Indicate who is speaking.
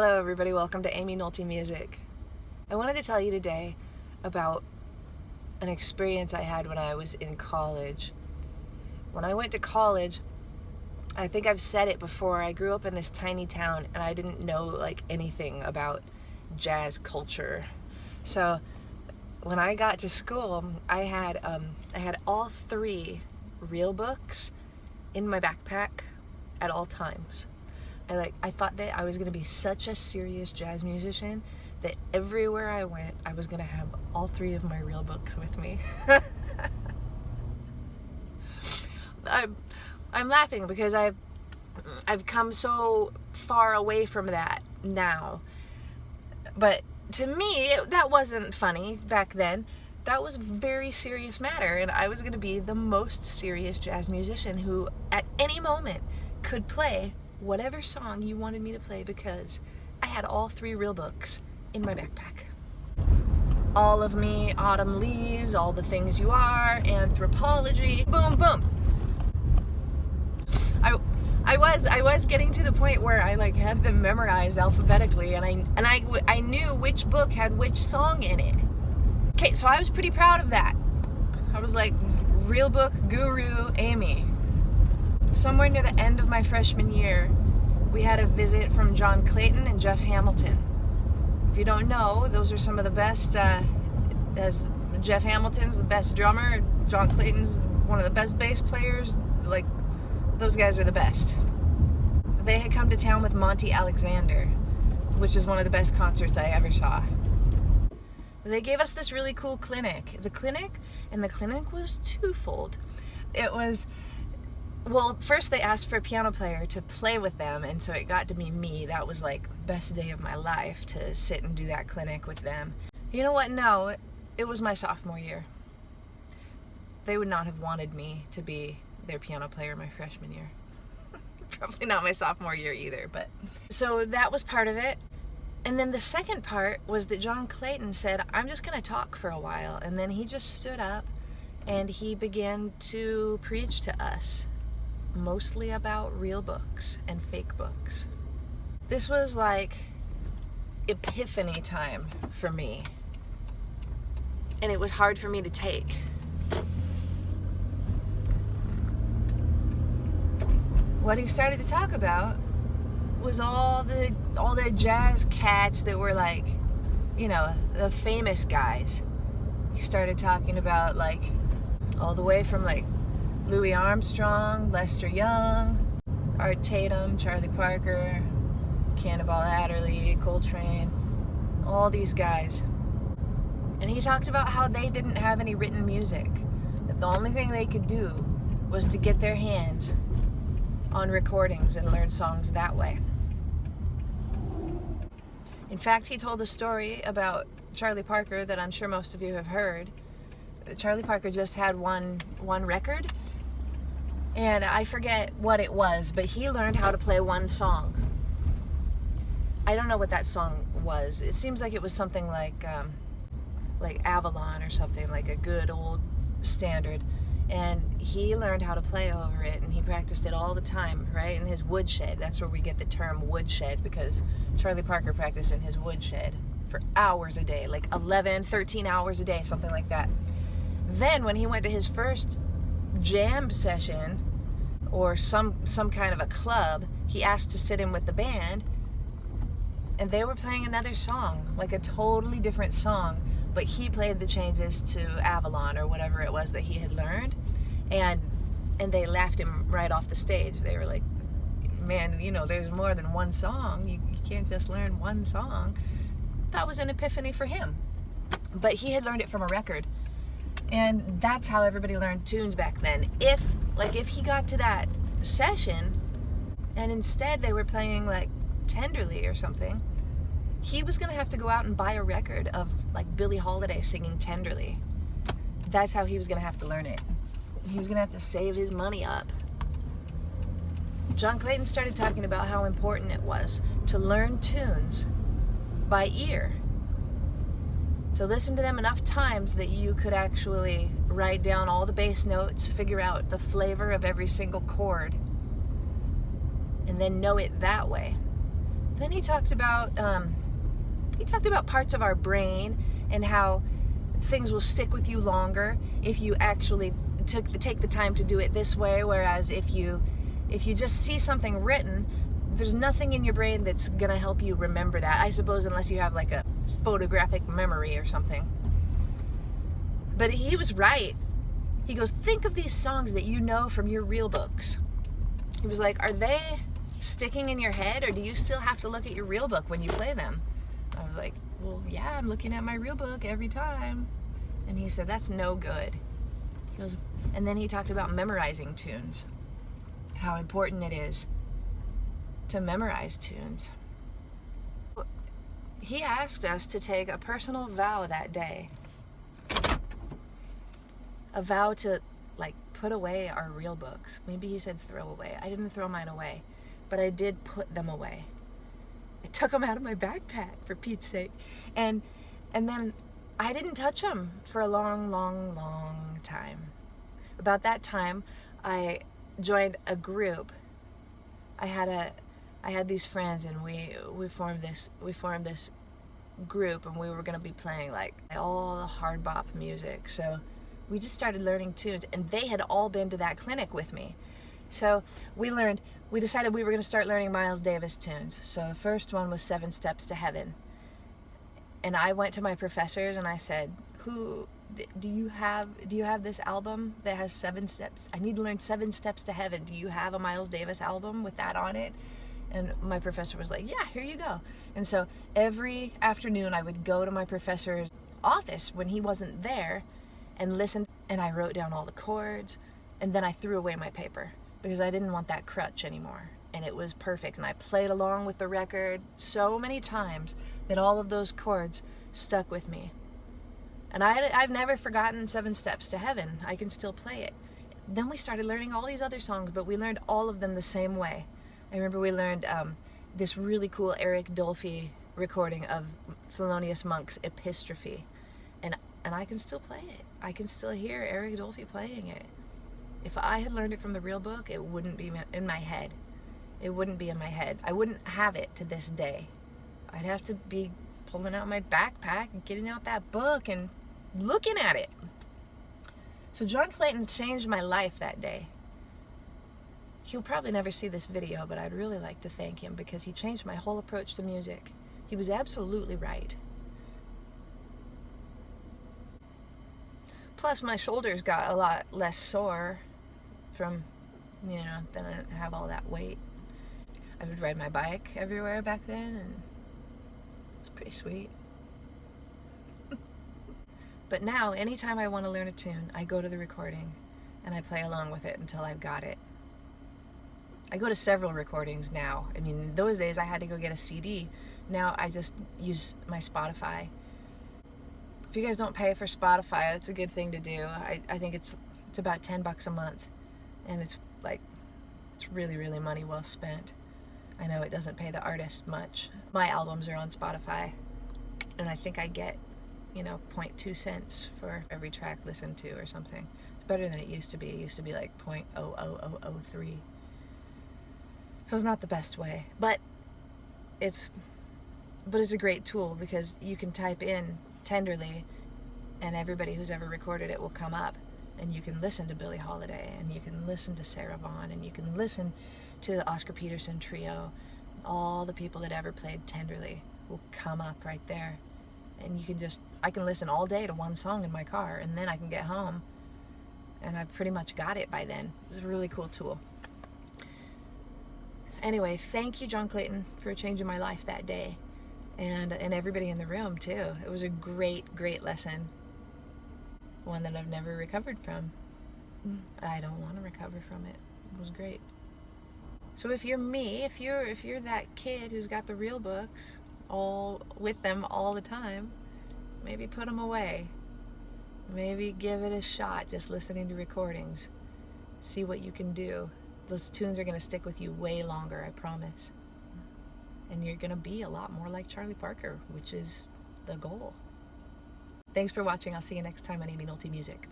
Speaker 1: Hello everybody, welcome to Aimee Nolte Music. I wanted to tell you today about an experience I had when I was in college. When I went to college, I think I've said it before, I grew up in this tiny town and I didn't know anything about jazz culture. So when I got to school, I had all 3 real books in my backpack at all times. I thought that I was going to be such a serious jazz musician that everywhere I went, I was going to have all 3 of my real books with me. I'm laughing because I've come so far away from that now. But to me, that wasn't funny back then. That was a very serious matter, and I was going to be the most serious jazz musician who, at any moment, could play whatever song you wanted me to play because I had all 3 real books in my backpack. All of Me, Autumn Leaves, All the Things You Are, Anthropology, boom, boom. I was getting to the point where I had them memorized alphabetically, and I knew which book had which song in it. Okay, so I was pretty proud of that. I was like, real book guru Aimee. Somewhere near the end of my freshman year, we had a visit from Clayton and Jeff Hamilton. If you don't know, those are some of the best, as Jeff Hamilton's the best drummer, Clayton's one of the best bass players, those guys are the best. They had come to town with Monty Alexander, which is one of the best concerts I ever saw. They gave us this really cool clinic. The clinic was twofold. It was, well, first they asked for a piano player to play with them, and so it got to be me. That was the best day of my life, to sit and do that clinic with them. You know what? No, it was my sophomore year. They would not have wanted me to be their piano player my freshman year. Probably not my sophomore year either, but. So that was part of it. And then the second part was that Clayton said, I'm just going to talk for a while. And then he just stood up and he began to preach to us, mostly about real books and fake books. This was epiphany time for me. And it was hard for me to take. What he started to talk about was all the jazz cats that were the famous guys. He started talking about all the way from Louis Armstrong, Lester Young, Art Tatum, Charlie Parker, Cannonball Adderley, Coltrane, all these guys. And he talked about how they didn't have any written music, that the only thing they could do was to get their hands on recordings and learn songs that way. In fact, he told a story about Charlie Parker that I'm sure most of you have heard. Charlie Parker just had one record, and I forget what it was, but he learned how to play one song. I don't know what that song was. It seems like it was something like Avalon or something, a good old standard. And he learned how to play over it, and he practiced it all the time, right, in his woodshed. That's where we get the term woodshed, because Charlie Parker practiced in his woodshed for hours a day, 11, 13 hours a day, something like that. Then when he went to his first jam session, or some kind of a club, he asked to sit in with the band, and they were playing another song, a totally different song, but he played the changes to Avalon or whatever it was that he had learned, and they laughed him right off the stage. They were like, man, there's more than one song. You can't just learn one song. That was an epiphany for him. But he had learned it from a record, and that's how everybody learned tunes back then. If he got to that session, and instead they were playing Tenderly or something, he was going to have to go out and buy a record of Billie Holiday singing Tenderly. That's how he was going to have to learn it. He was going to have to save his money up. Clayton started talking about how important it was to learn tunes by ear, to listen to them enough times that you could actually write down all the bass notes, figure out the flavor of every single chord, and then know it that way. Then he talked about parts of our brain and how things will stick with you longer if you actually take the time to do it this way, whereas if you just see something written, there's nothing in your brain that's gonna help you remember that, I suppose, unless you have like a photographic memory or something. But he was right. He goes, think of these songs that you know from your real books. He was like, are they sticking in your head, or do you still have to look at your real book when you play them? I was like, well, yeah, I'm looking at my real book every time. And he said, that's no good. He goes, and then he talked about memorizing tunes, how important it is to memorize tunes. He asked us to take a personal vow that day. A vow to, like, put away our real books. Maybe he said throw away. I didn't throw mine away, but I did put them away. I took them out of my backpack, for Pete's sake. And then I didn't touch them for a long, long, long time. About that time, I joined a group. I had these friends, and we formed this group, and we were going to be playing like all the hard bop music. So we just started learning tunes, and they had all been to that clinic with me. So we decided we were going to start learning Miles Davis tunes. So the first one was 7 Steps to Heaven. And I went to my professors and I said, do you have this album that has 7 steps? I need to learn 7 Steps to Heaven. Do you have a Miles Davis album with that on it? And my professor was like, yeah, here you go. And so every afternoon I would go to my professor's office when he wasn't there and listen, and I wrote down all the chords, and then I threw away my paper because I didn't want that crutch anymore. And it was perfect, and I played along with the record so many times that all of those chords stuck with me. And I've never forgotten 7 Steps to Heaven. I can still play it. Then we started learning all these other songs, but we learned all of them the same way. I remember we learned this really cool Eric Dolphy recording of Thelonious Monk's Epistrophe, and I can still play it. I can still hear Eric Dolphy playing it. If I had learned it from the real book, it wouldn't be in my head. It wouldn't be in my head. I wouldn't have it to this day. I'd have to be pulling out my backpack and getting out that book and looking at it. So John Clayton changed my life that day. He'll probably never see this video, but I'd really like to thank him because he changed my whole approach to music. He was absolutely right. Plus, my shoulders got a lot less sore from, then I didn't have all that weight. I would ride my bike everywhere back then, and it was pretty sweet. But now, anytime I want to learn a tune, I go to the recording and I play along with it until I've got it. I go to several recordings now. I mean, in those days I had to go get a CD. Now I just use my Spotify. If you guys don't pay for Spotify, that's a good thing to do. I think it's about $10 a month, and it's really, really money well spent. I know it doesn't pay the artist much. My albums are on Spotify, and I think I get 0.2 cents for every track listened to or something. It's better than it used to be. It used to be like 0.00003. So it's not the best way, but it's a great tool because you can type in Tenderly and everybody who's ever recorded it will come up, and you can listen to Billie Holiday, and you can listen to Sarah Vaughan, and you can listen to the Oscar Peterson trio. All the people that ever played Tenderly will come up right there, and I can listen all day to one song in my car, and then I can get home and I've pretty much got it by then. It's a really cool tool. Anyway, thank you, John Clayton, for changing my life that day, and everybody in the room too. It was a great, great lesson. One that I've never recovered from. I don't want to recover from it. It was great. So if you're me, if you're that kid who's got the real books all with them all the time, maybe put them away. Maybe give it a shot, just listening to recordings. See what you can do. Those tunes are going to stick with you way longer, I promise. And you're going to be a lot more like Charlie Parker, which is the goal. Thanks for watching. I'll see you next time on Aimee Nolte Music.